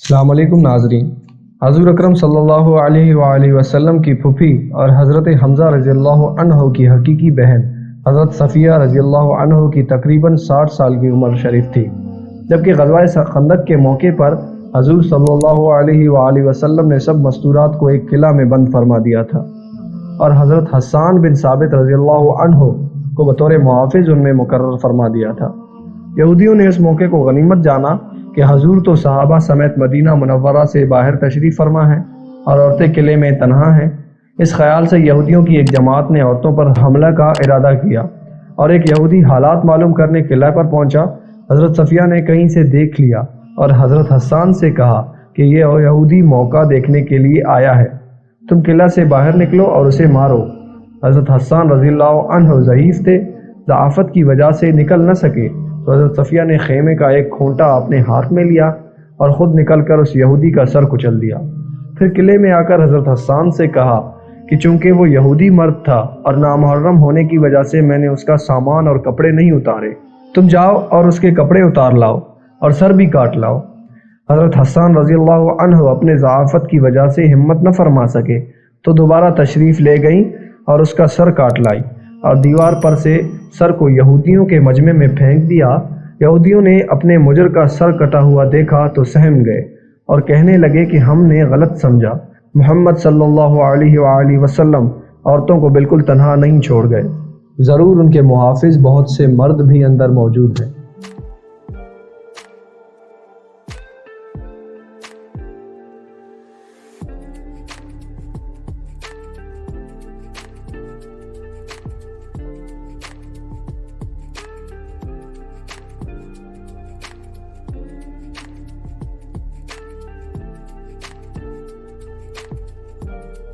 السلام علیکم ناظرین۔ حضور اکرم صلی اللہ علیہ وآلہ وسلم کی پھوپھی اور حضرت حمزہ رضی اللہ عنہ کی حقیقی بہن حضرت صفیہ رضی اللہ عنہ کی تقریباً 60 سال کی عمر شریف تھی، جبکہ غزوہ خندق کے موقع پر حضور صلی اللہ علیہ وآلہ وسلم نے سب مستورات کو ایک قلعہ میں بند فرما دیا تھا اور حضرت حسان بن ثابت رضی اللہ عنہ کو بطور محافظ ان میں مقرر فرما دیا تھا۔ یہودیوں نے اس موقع کو غنیمت جانا کہ حضور تو صحابہ سمیت مدینہ منورہ سے باہر تشریف فرما ہیں اور عورتیں قلعے میں تنہا ہیں۔ اس خیال سے یہودیوں کی ایک جماعت نے عورتوں پر حملہ کا ارادہ کیا اور ایک یہودی حالات معلوم کرنے قلعہ پر پہنچا۔ حضرت صفیہ نے کہیں سے دیکھ لیا اور حضرت حسان سے کہا کہ یہ یہودی موقع دیکھنے کے لیے آیا ہے، تم قلعہ سے باہر نکلو اور اسے مارو۔ حضرت حسان رضی اللہ عنہ ضعیف تھے، ضعافت کی وجہ سے نکل نہ سکے، تو حضرت صفیہ نے خیمے کا ایک کھونٹا اپنے ہاتھ میں لیا اور خود نکل کر اس یہودی کا سر کچل دیا۔ پھر قلعے میں آ کر حضرت حسان سے کہا کہ چونکہ وہ یہودی مرد تھا اور نامحرم ہونے کی وجہ سے میں نے اس کا سامان اور کپڑے نہیں اتارے، تم جاؤ اور اس کے کپڑے اتار لاؤ اور سر بھی کاٹ لاؤ۔ حضرت حسان رضی اللہ عنہ اپنے ضعافت کی وجہ سے ہمت نہ فرما سکے تو دوبارہ تشریف لے گئیں اور اس کا سر کاٹ لائی اور دیوار پر سے سر کو یہودیوں کے مجمع میں پھینک دیا۔ یہودیوں نے اپنے مجر کا سر کٹا ہوا دیکھا تو سہم گئے اور کہنے لگے کہ ہم نے غلط سمجھا، محمد صلی اللہ علیہ وآلہ وسلم عورتوں کو بالکل تنہا نہیں چھوڑ گئے، ضرور ان کے محافظ بہت سے مرد بھی اندر موجود ہیں۔